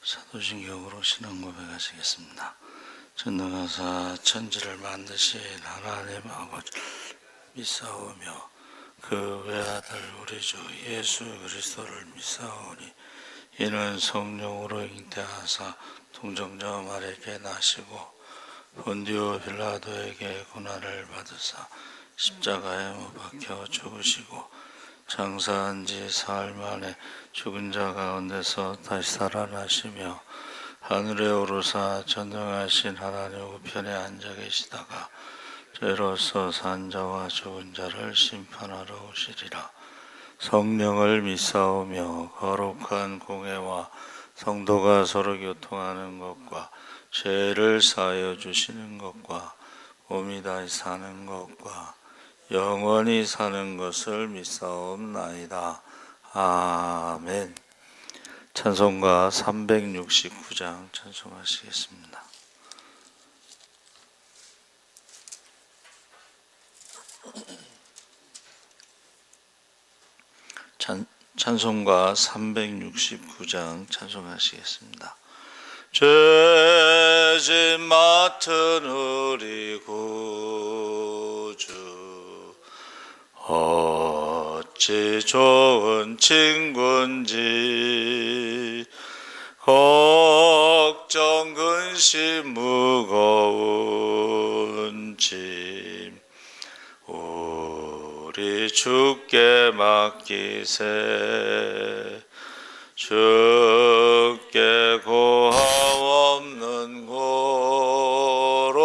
사도신경으로 신앙 고백하시겠습니다. 전능하사 천지를 만드신 하나님 아버지를 믿사오며 그 외아들 우리 주 예수 그리스도를 믿사오니 이는 성령으로 잉태하사 동정자 마리아에게 나시고 본디오 빌라도에게 고난을 받으사 십자가에 못 박혀 죽으시고 장사한 지 사흘 만에 죽은 자 가운데서 다시 살아나시며 하늘에 오르사 전능하신 하나님 우편에 앉아 계시다가 죄로서 산 자와 죽은 자를 심판하러 오시리라. 성령을 믿사오며 거룩한 공회와 성도가 서로 교통하는 것과 죄를 사하여 주시는 것과 몸이 다시 사는 것과 영원히 사는 것을 믿사옵나이다. 아멘. 찬송가 369장 찬송하시겠습니다. 찬송가 369장 찬송하시겠습니다. 죄짐 맡은 우리 구주 어찌 좋은 친구인지 걱정 근심 무거운 짐 우리 주께 맡기세. 주께 고함 없는 고로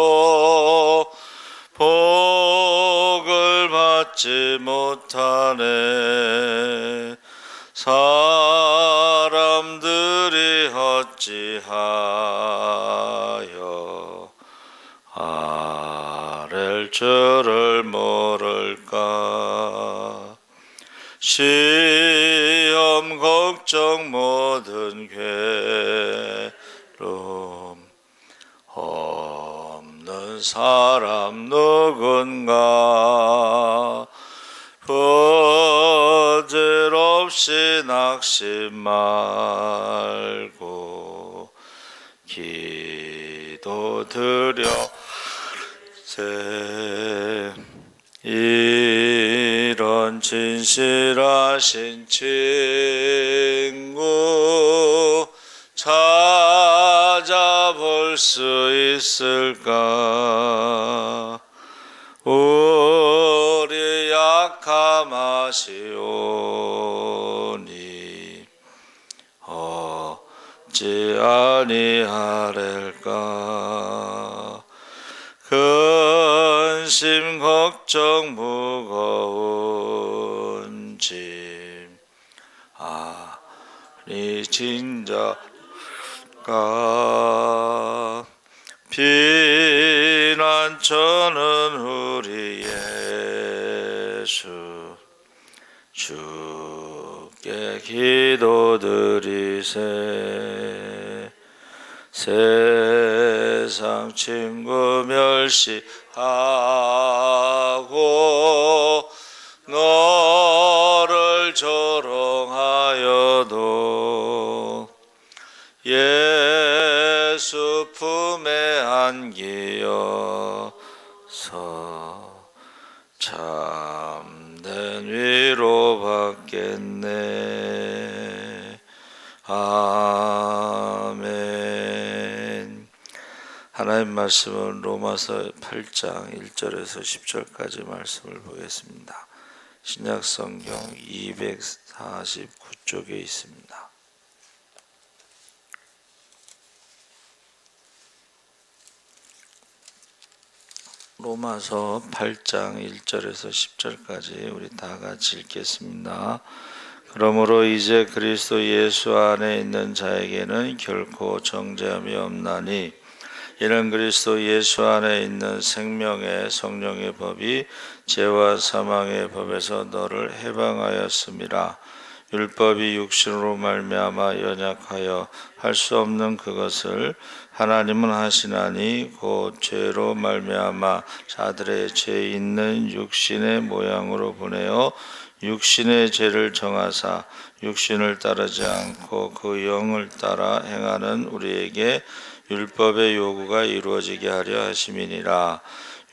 복을 받지 못하네. 사람들이 어찌하여 아랠 줄을 모를까. 시험 걱정 모든 괴로움 없는 사람 누군가. 부질없이 낙심 말고 기도 드려세. 이런 진실하신 친구 찾아볼 수 있을까. 우리 약함하시오니 어찌 아니하렐까. 근심 걱정 무거운 짐 아니 진자가 피난처는 우리 예수 주께 기도드리세. 세상 친구 멸시하고 너를 조롱하여도 예수 품에 안기어서 참된 위로 받겠네. 아멘. 하나님 말씀은 로마서 8장 1절에서 10절까지 말씀을 보겠습니다. 신약성경 249쪽에 있습니다. 로마서 8장 1절에서 10절까지 우리 다 같이 읽겠습니다. 그러므로 이제 그리스도 예수 안에 있는 자에게는 결코 정죄함이 없나니 이는 그리스도 예수 안에 있는 생명의 성령의 법이 죄와 사망의 법에서 너를 해방하였음이라. 율법이 육신으로 말미암아 연약하여 할 수 없는 그것을 하나님은 하시나니 곧 죄로 말미암아 자들의 죄 있는 육신의 모양으로 보내어 육신의 죄를 정하사 육신을 따르지 않고 그 영을 따라 행하는 우리에게 율법의 요구가 이루어지게 하려 하심이니라.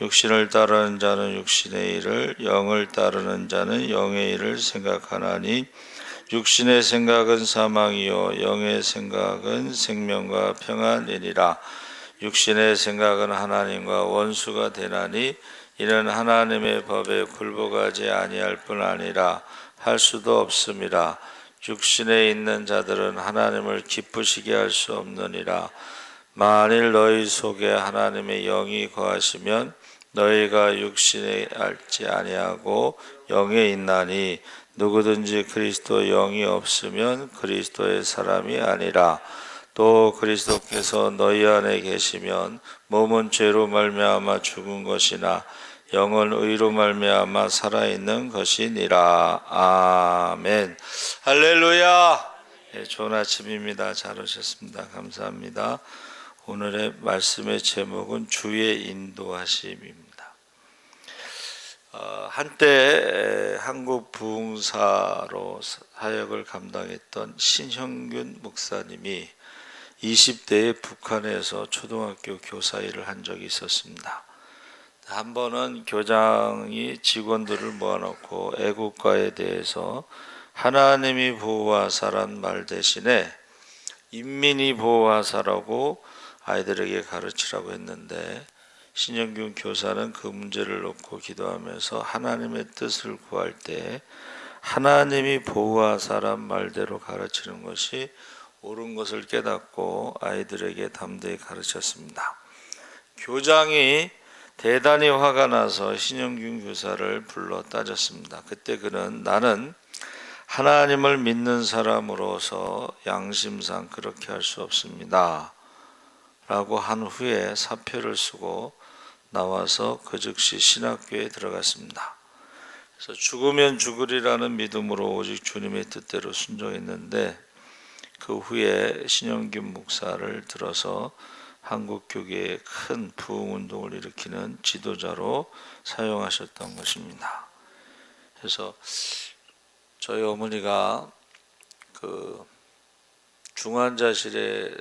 육신을 따르는 자는 육신의 일을, 영을 따르는 자는 영의 일을 생각하나니 육신의 생각은 사망이요 영의 생각은 생명과 평안이니라. 육신의 생각은 하나님과 원수가 되나니 이는 하나님의 법에 굴복하지 아니할 뿐 아니라 할 수도 없음이라. 육신에 있는 자들은 하나님을 기쁘시게 할 수 없느니라. 만일 너희 속에 하나님의 영이 거하시면 너희가 육신에 알지 아니하고 영에 있나니 누구든지 그리스도 영이 없으면 그리스도의 사람이 아니라. 또 그리스도께서 너희 안에 계시면 몸은 죄로 말미암아 죽은 것이나 영은 의로 말미암아 살아있는 것이니라. 아멘. 할렐루야. 네, 좋은 아침입니다. 잘 오셨습니다. 감사합니다. 오늘의 말씀의 제목은 주의 인도하심입니다. 한때 한국 부흥사로 사역을 감당했던 신형균 목사님이 20대에 북한에서 초등학교 교사 일을 한 적이 있었습니다. 한 번은 교장이 직원들을 모아놓고 애국가에 대해서 하나님이 보호하사란 말 대신에 인민이 보호하사라고 아이들에게 가르치라고 했는데 신영균 교사는 그 문제를 놓고 기도하면서 하나님의 뜻을 구할 때 하나님이 보호하사란 말대로 가르치는 것이 옳은 것을 깨닫고 아이들에게 담대히 가르쳤습니다. 교장이 대단히 화가 나서 신영균 교사를 불러 따졌습니다. 그때 그는 나는 하나님을 믿는 사람으로서 양심상 그렇게 할 수 없습니다 라고 한 후에 사표를 쓰고 나와서 그 즉시 신학교에 들어갔습니다. 그래서 죽으면 죽으리라는 믿음으로 오직 주님의 뜻대로 순종했는데 그 후에 신영균 목사를 들어서 한국 교계에 큰 부흥운동을 일으키는 지도자로 사용하셨던 것입니다. 그래서 저희 어머니가 그 중환자실에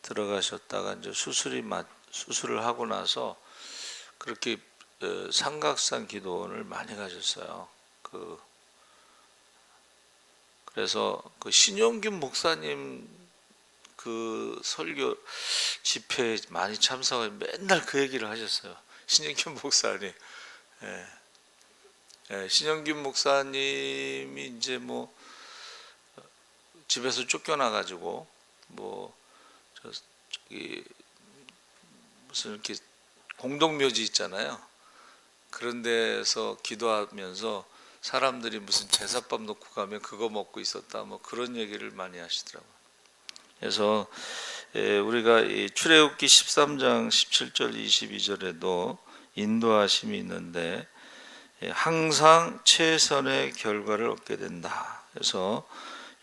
들어가셨다가 이제 수술을 하고 나서 그렇게 삼각산 기도원을 많이 가셨어요. 그래서 그 신용균 목사님 그 설교 집회에 많이 참석해 맨날 그 얘기를 하셨어요. 신영균 목사님. 신영균 목사님이 이제 뭐 집에서 쫓겨나 가지고 뭐 저기 무슨 이렇게 공동묘지 있잖아요. 그런 데서 기도하면서 사람들이 무슨 제사밥 놓고 가면 그거 먹고 있었다 뭐 그런 얘기를 많이 하시더라고요. 그래서 우리가 이 출애굽기 13장 17절 22절에도 인도하심이 있는데 항상 최선의 결과를 얻게 된다. 그래서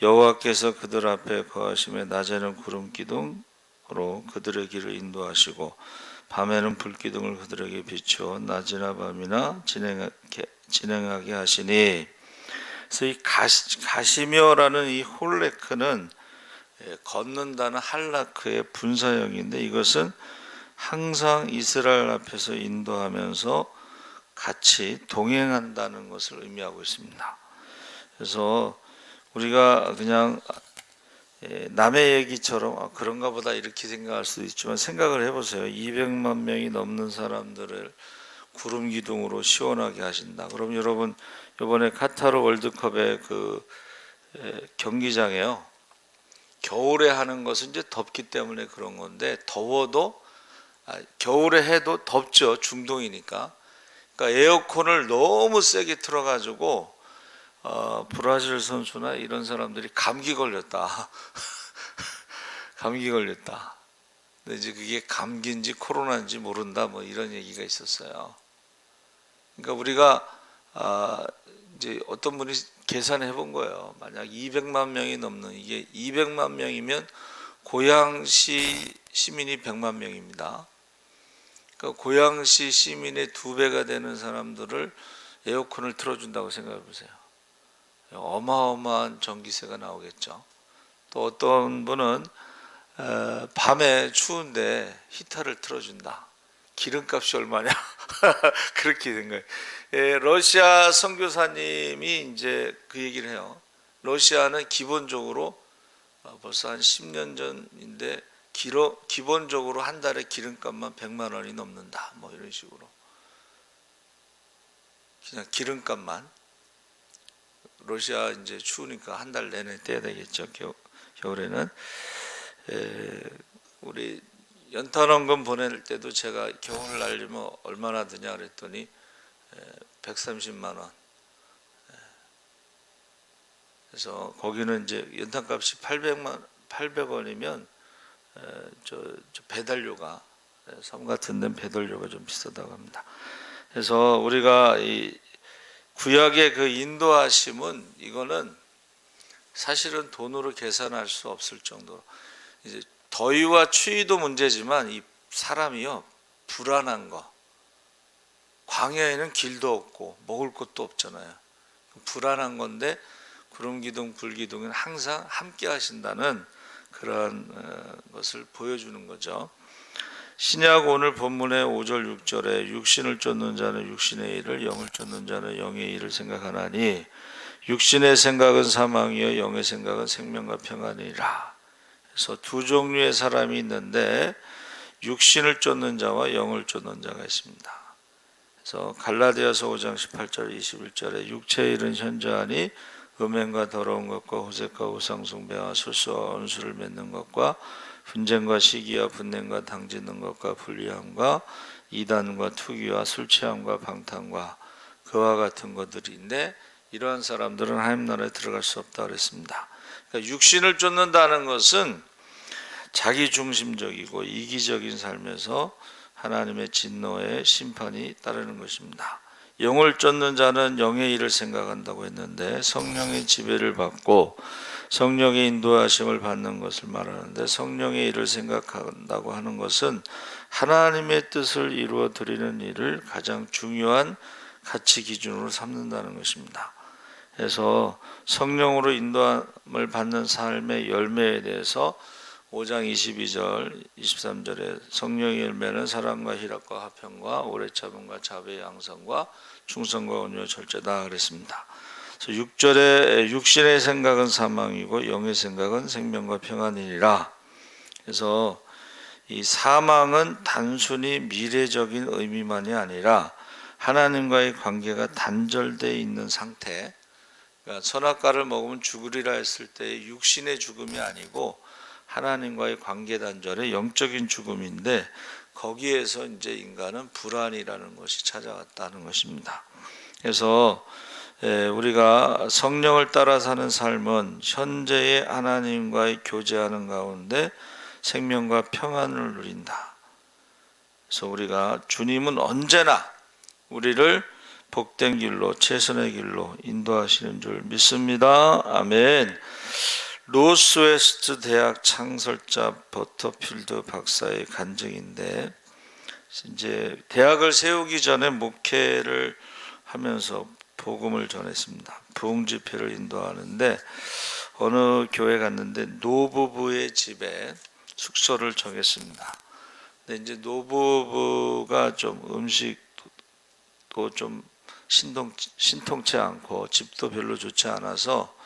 여호와께서 그들 앞에 거하심에 낮에는 구름 기둥으로 그들의 길을 인도하시고 밤에는 불기둥을 그들에게 비추어 낮이나 밤이나 진행하게 하시니. 그래서 이 가시며라는 이 홀레크는 걷는다는 할라크의 분사형인데 이것은 항상 이스라엘 앞에서 인도하면서 같이 동행한다는 것을 의미하고 있습니다. 그래서 우리가 그냥 남의 얘기처럼 그런가 보다 이렇게 생각할 수도 있지만 생각을 해보세요. 200만 명이 넘는 사람들을 구름 기둥으로 시원하게 하신다. 그럼 여러분 이번에 카타르 월드컵의 그 경기장에요. 겨울에 하는 것은 이제 덥기 때문에 그런 건데 더워도 겨울에 해도 덥죠. 중동이니까. 그러니까 에어컨을 너무 세게 틀어가지고 브라질 선수나 이런 사람들이 감기 걸렸다. 감기 걸렸다. 근데 이제 그게 감기인지 코로나인지 모른다 뭐 이런 얘기가 있었어요. 그러니까 우리가 이제 어떤 분이 계산해 본 거예요. 만약 200만 명이 넘는 이게 200만 명이면 고양시 시민이 100만 명입니다. 그러니까 고양시 시민의 2배가 되는 사람들을 에어컨을 틀어준다고 생각해 보세요. 어마어마한 전기세가 나오겠죠. 또 어떤 분은 밤에 추운데 히터를 틀어준다. 기름값이 얼마냐? 그렇게 된 거예요. 러시아 선교사님이 이제 그 얘기를 해요. 러시아는 기본적으로 벌써 한 10년 전인데 기본적으로 한 달에 기름값만 100만 원이 넘는다. 뭐 이런 식으로. 그냥 기름값만. 러시아 이제 추우니까 한 달 내내 떼야 되겠죠. 겨울에는. 우리 연탄원금 보낼 때도 제가 겨울 날리면 얼마나 드냐 그랬더니 130만 원. 그래서 거기는 이제 연탄값이 800원이면 저 배달료가 섬 같은 데는 배달료가 좀 비싸다고 합니다. 그래서 우리가 이 구약의 그 인도하심은 이거는 사실은 돈으로 계산할 수 없을 정도로 이제 더위와 추위도 문제지만 이 사람이요 불안한 거 광야에는 길도 없고 먹을 것도 없잖아요. 불안한 건데 구름기둥 불기둥은 항상 함께 하신다는 그러한 것을 보여주는 거죠. 신약 오늘 본문의 5절 6절에 육신을 쫓는 자는 육신의 일을 영을 쫓는 자는 영의 일을 생각하나니 육신의 생각은 사망이요 영의 생각은 생명과 평안이라. 그래서 두 종류의 사람이 있는데 육신을 쫓는 자와 영을 쫓는 자가 있습니다. 그래서 갈라디아서 5장 18절 21절에 육체의 일은 현저하니 음행과 더러운 것과 호색과 우상숭배와 술수와 원수를 맺는 것과 분쟁과 시기와 분냄과 당짓는 것과 불리함과 이단과 투기와 술취함과 방탕과 그와 같은 것들인데 이러한 사람들은 하나님 나라에 들어갈 수 없다 그랬습니다. 그러니까 육신을 쫓는다는 것은 자기 중심적이고 이기적인 삶에서 하나님의 진노의 심판이 따르는 것입니다. 영을 쫓는 자는 영의 일을 생각한다고 했는데 성령의 지배를 받고 성령의 인도하심을 받는 것을 말하는데 성령의 일을 생각한다고 하는 것은 하나님의 뜻을 이루어 드리는 일을 가장 중요한 가치 기준으로 삼는다는 것입니다. 그래서 성령으로 인도함을 받는 삶의 열매에 대해서 5장 22절 23절에 성령의 열매는 사랑과 희락과 화평과 오래 참음과 자비의 양성과 충성과 온유와 절제다 그랬습니다. 그래서 6절에 육신의 생각은 사망이고 영의 생각은 생명과 평안이니라. 그래서 이 사망은 단순히 미래적인 의미만이 아니라 하나님과의 관계가 단절되어 있는 상태. 그러니까 선악과를 먹으면 죽으리라 했을 때 육신의 죽음이 아니고 하나님과의 관계 단절의 영적인 죽음인데 거기에서 이제 인간은 불안이라는 것이 찾아왔다는 것입니다. 그래서 우리가 성령을 따라 사는 삶은 현재의 하나님과의 교제하는 가운데 생명과 평안을 누린다. 그래서 우리가 주님은 언제나 우리를 복된 길로 최선의 길로 인도하시는 줄 믿습니다. 아멘. 노스웨스트 대학 창설자 버터필드 박사의 간증인데 이제 대학을 세우기 전에 목회를 하면서 복음을 전했습니다. 부흥 집회를 인도하는데 어느 교회 갔는데 노부부의 집에 숙소를 정했습니다. 근데 이제 노부부가 좀 음식도 좀 신통치 않고 집도 별로 좋지 않아서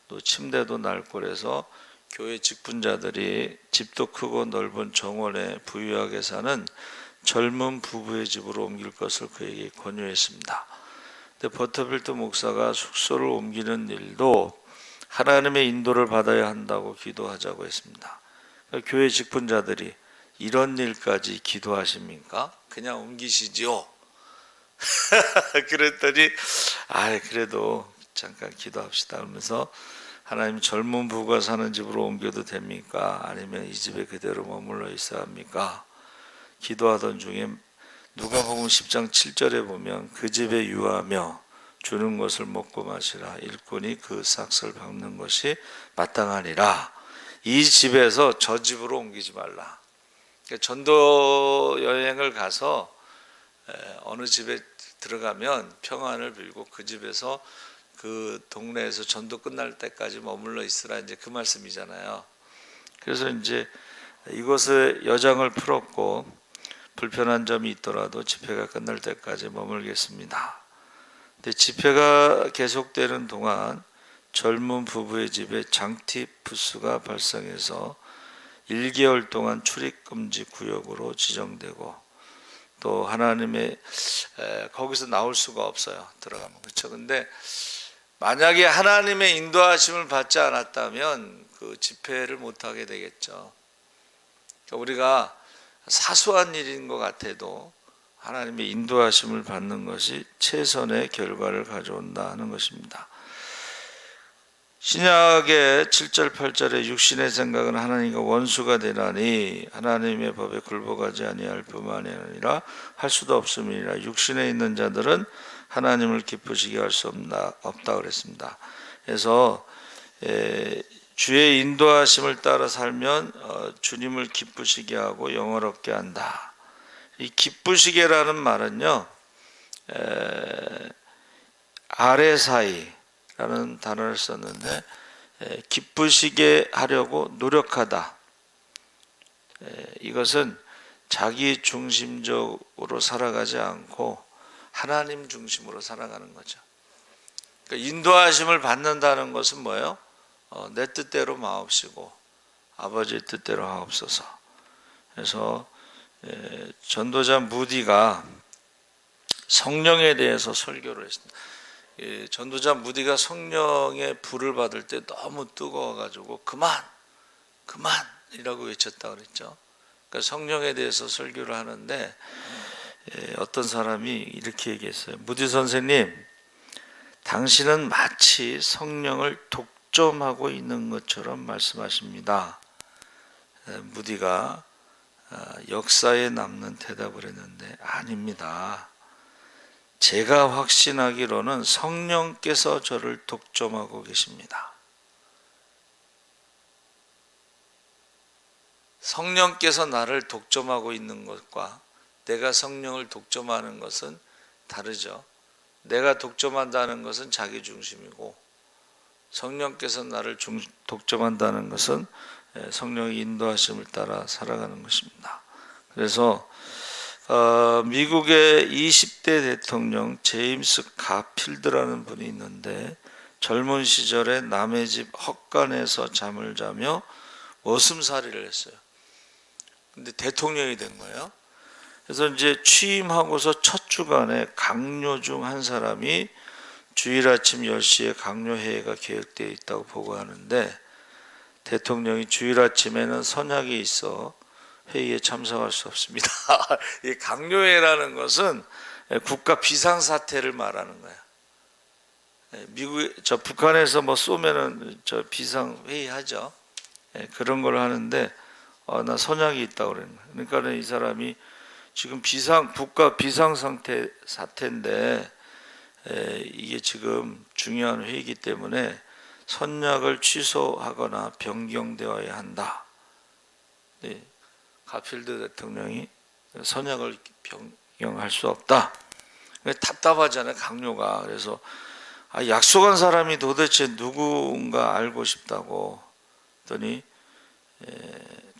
또 침대도 낡고 그래서 교회 직분자들이 집도 크고 넓은 정원에 부유하게 사는 젊은 부부의 집으로 옮길 것을 그에게 권유했습니다. 근데 버터필드 목사가 숙소를 옮기는 일도 하나님의 인도를 받아야 한다고 기도하자고 했습니다. 그러니까 교회 직분자들이 이런 일까지 기도하십니까? 그냥 옮기시지요. 그랬더니 그래도 잠깐 기도합시다 하면서 하나님 젊은 부부가 사는 집으로 옮겨도 됩니까? 아니면 이 집에 그대로 머물러 있어야 합니까? 기도하던 중에 누가복음 10장 7절에 보면 그 집에 유하며 주는 것을 먹고 마시라 일꾼이 그 삭슬 밟는 것이 마땅하니라. 이 집에서 저 집으로 옮기지 말라. 그러니까 전도 여행을 가서 어느 집에 들어가면 평안을 빌고 그 집에서 그 동네에서 전도 끝날 때까지 머물러 있으라, 이제 그 말씀이잖아요. 그래서 이제 이곳에 여장을 풀었고 불편한 점이 있더라도 집회가 끝날 때까지 머물겠습니다. 근데 집회가 계속되는 동안 젊은 부부의 집에 장티 부스가 발생해서 1개월 동안 출입금지 구역으로 지정되고, 또 하나님의 거기서 나올 수가 없어요, 들어가면. 그렇죠? 근데 만약에 하나님의 인도하심을 받지 않았다면 그 집회를 못하게 되겠죠. 그러니까 우리가 사소한 일인 것 같아도 하나님의 인도하심을 받는 것이 최선의 결과를 가져온다 하는 것입니다. 신약의 7절 8절에 육신의 생각은 하나님과 원수가 되나니 하나님의 법에 굴복하지 아니할 뿐만이 아니라 할 수도 없음이니라. 육신에 있는 자들은 하나님을 기쁘시게 할 수 없다 그랬습니다. 그래서 주의 인도하심을 따라 살면 주님을 기쁘시게 하고 영화롭게 한다. 이 기쁘시게라는 말은요, 아레사이라는 단어를 썼는데, 기쁘시게 하려고 노력하다. 이것은 자기 중심적으로 살아가지 않고 하나님 중심으로 살아가는 거죠. 그러니까 인도하심을 받는다는 것은 뭐예요? 내 뜻대로 마옵시고 아버지의 뜻대로 하옵소서. 그래서 전도자 무디가 성령에 대해서 설교를 했습니다. 전도자 무디가 성령의 불을 받을 때 너무 뜨거워가지고 그만이라고 외쳤다 그랬죠. 그러니까 성령에 대해서 설교를 하는데 어떤 사람이 이렇게 얘기했어요. 무디 선생님, 당신은 마치 성령을 독점하고 있는 것처럼 말씀하십니다. 무디가 역사에 남는 대답을 했는데, 아닙니다. 제가 확신하기로는 성령께서 저를 독점하고 계십니다. 성령께서 나를 독점하고 있는 것과 내가 성령을 독점하는 것은 다르죠. 내가 독점한다는 것은 자기 중심이고, 성령께서 나를 독점한다는 것은 성령의 인도하심을 따라 살아가는 것입니다. 그래서 미국의 20대 대통령 제임스 가필드라는 분이 있는데, 젊은 시절에 남의 집 헛간에서 잠을 자며 머슴살이를 했어요. 근데 대통령이 된 거예요. 그래서 이제 취임하고서 첫 주간에 강요 중 한 사람이 주일 아침 10시에 강요회의가 계획되어 있다고 보고하는데, 대통령이 주일 아침에는 선약이 있어 회의에 참석할 수 없습니다. 이 강요회라는 것은 국가 비상사태를 말하는 거예요. 북한에서 뭐 쏘면은 비상회의 하죠. 그런 걸 하는데, 나 선약이 있다고 그러는 거예요. 그러니까 이 사람이 지금 국가 비상사태인데, 이게 지금 중요한 회의이기 때문에 선약을 취소하거나 변경되어야 한다. 네, 가필드 대통령이 선약을 변경할 수 없다. 답답하잖아요, 강요가. 그래서 약속한 사람이 도대체 누군가 알고 싶다고 했더니,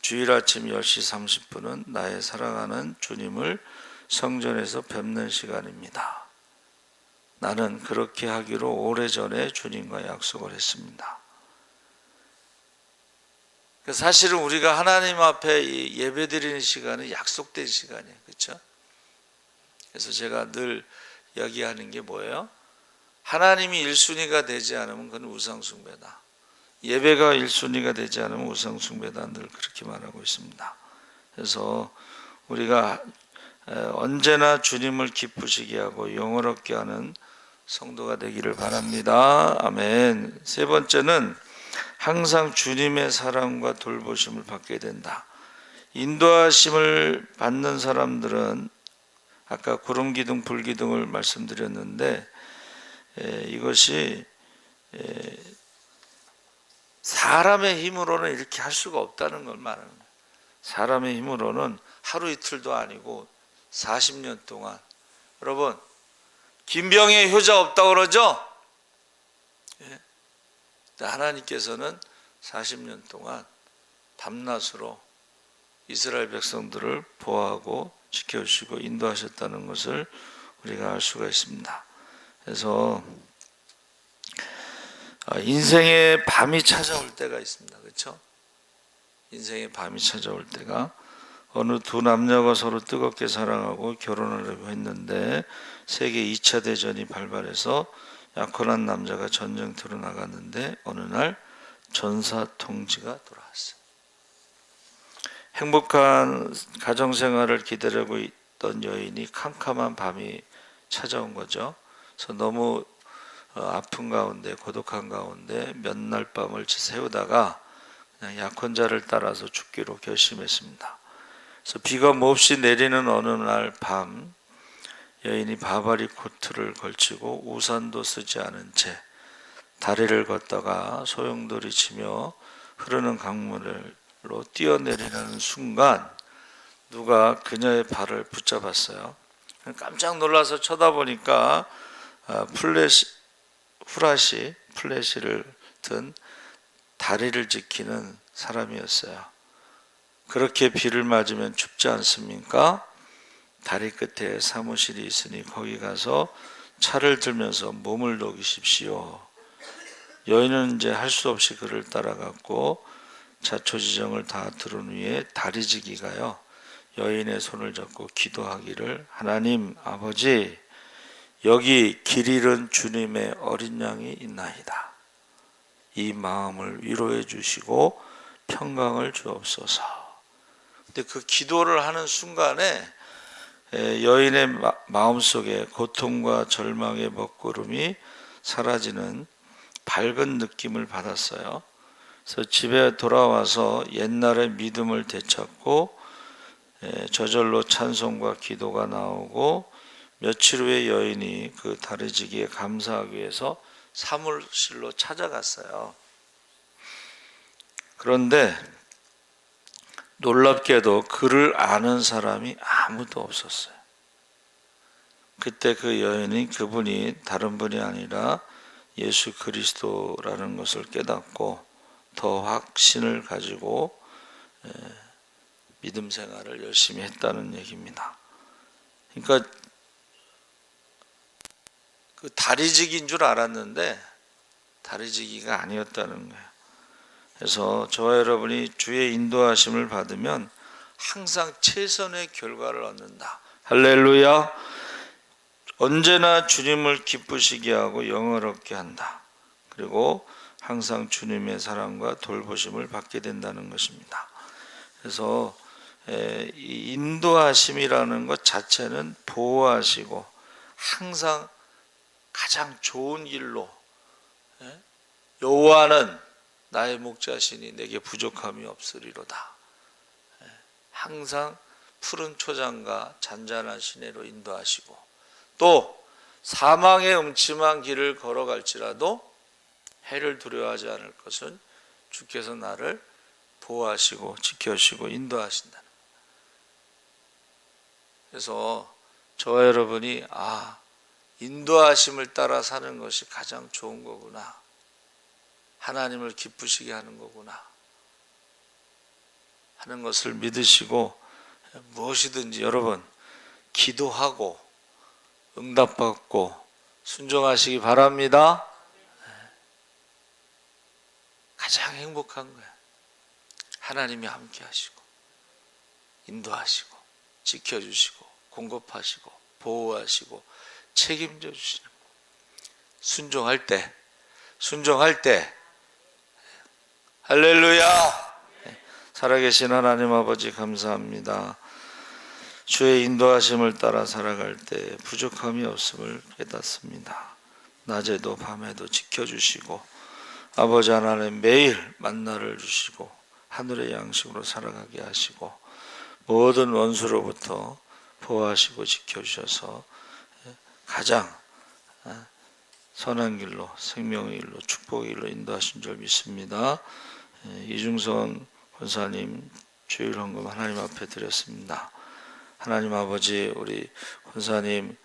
주일 아침 10시 30분은 나의 사랑하는 주님을 성전에서 뵙는 시간입니다. 나는 그렇게 하기로 오래전에 주님과 약속을 했습니다. 사실은 우리가 하나님 앞에 예배드리는 시간은 약속된 시간이에요. 그렇죠? 그래서 제가 늘 이야기하는 게 뭐예요? 하나님이 1순위가 되지 않으면 그건 우상숭배다. 예배가 1순위가 되지 않으면 우상숭배다. 늘 그렇게 말하고 있습니다. 그래서 우리가 언제나 주님을 기쁘시게 하고 영화롭게 하는 성도가 되기를 바랍니다. 아멘. 세 번째는 항상 주님의 사랑과 돌보심을 받게 된다. 인도하심을 받는 사람들은 아까 구름기둥 불기둥을 말씀드렸는데, 이것이 사람의 힘으로는 이렇게 할 수가 없다는 걸 말하는 거예요. 사람의 힘으로는 하루 이틀도 아니고 40년 동안. 여러분, 김병의 효자 없다고 그러죠? 예? 하나님께서는 40년 동안 밤낮으로 이스라엘 백성들을 보호하고 지켜주시고 인도하셨다는 것을 우리가 알 수가 있습니다. 그래서 인생의 밤이 찾아올 때가 있습니다. 그렇죠? 인생의 밤이 찾아올 때가, 어느 두 남녀가 서로 뜨겁게 사랑하고 결혼하려고 했는데 세계 2차 대전이 발발해서 약혼한 남자가 전쟁터로 나갔는데 어느 날 전사 통지가 돌아왔어요. 행복한 가정생활을 기다리고 있던 여인이 캄캄한 밤이 찾아온 거죠. 그래서 너무 아픈 가운데, 고독한 가운데 몇 날 밤을 새우다가 그냥 약혼자를 따라서 죽기로 결심했습니다. 그래서 비가 몹시 내리는 어느 날 밤, 여인이 바바리 코트를 걸치고 우산도 쓰지 않은 채 다리를 걷다가 소용돌이 치며 흐르는 강물로 뛰어내리는 순간 누가 그녀의 발을 붙잡았어요. 깜짝 놀라서 쳐다보니까 플래시를 든 다리를 지키는 사람이었어요. 그렇게 비를 맞으면 춥지 않습니까? 다리 끝에 사무실이 있으니 거기 가서 차를 들면서 몸을 녹이십시오. 여인은 이제 할 수 없이 그를 따라갔고 자초지정을 다 들은 후에 다리지기가요, 여인의 손을 잡고 기도하기를, 하나님 아버지, 여기 길 잃은 주님의 어린 양이 있나이다. 이 마음을 위로해 주시고 평강을 주옵소서. 근데 그 기도를 하는 순간에 여인의 마음속에 고통과 절망의 먹구름이 사라지는 밝은 느낌을 받았어요. 그래서 집에 돌아와서 옛날의 믿음을 되찾고 저절로 찬송과 기도가 나오고, 며칠 후에 여인이 그 다리지기에 감사하기 위해서 사무실로 찾아갔어요. 그런데 놀랍게도 그를 아는 사람이 아무도 없었어요. 그때 그 여인이 그분이 다른 분이 아니라 예수 그리스도라는 것을 깨닫고 더 확신을 가지고 믿음 생활을 열심히 했다는 얘기입니다. 그러니까 그 다리지기인 줄 알았는데 다리지기가 아니었다는 거예요. 그래서 저와 여러분이 주의 인도하심을 받으면 항상 최선의 결과를 얻는다. 할렐루야. 언제나 주님을 기쁘시게 하고 영화롭게 한다. 그리고 항상 주님의 사랑과 돌보심을 받게 된다는 것입니다. 그래서 이 인도하심이라는 것 자체는 보호하시고 항상 가장 좋은 길로, 여호와는 나의 목자시니 내게 부족함이 없으리로다. 항상 푸른 초장과 잔잔한 시내로 인도하시고, 또 사망의 음침한 길을 걸어갈지라도 해를 두려워하지 않을 것은 주께서 나를 보호하시고 지켜주시고 인도하신다는 거예요. 그래서 저와 여러분이 인도하심을 따라 사는 것이 가장 좋은 거구나, 하나님을 기쁘시게 하는 거구나 하는 것을 믿으시고, 무엇이든지 여러분 기도하고 응답받고 순종하시기 바랍니다. 가장 행복한 거예요. 하나님이 함께 하시고 인도하시고 지켜주시고 공급하시고 보호하시고 책임져 주시는, 순종할 때 할렐루야. 살아계신 하나님 아버지 감사합니다. 주의 인도하심을 따라 살아갈 때 부족함이 없음을 깨닫습니다. 낮에도 밤에도 지켜주시고 아버지 하나님 매일 만나를 주시고 하늘의 양식으로 살아가게 하시고 모든 원수로부터 보호하시고 지켜주셔서 가장 선한 길로, 생명의 길로, 축복의 길로 인도하신 줄 믿습니다. 이중선 권사님 주일 헌금 하나님 앞에 드렸습니다. 하나님 아버지, 우리 권사님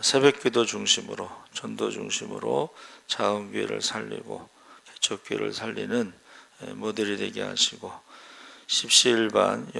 새벽기도 중심으로, 전도 중심으로 자원교회를 살리고 개척교회를 살리는 모델이 되게 하시고, 십시일반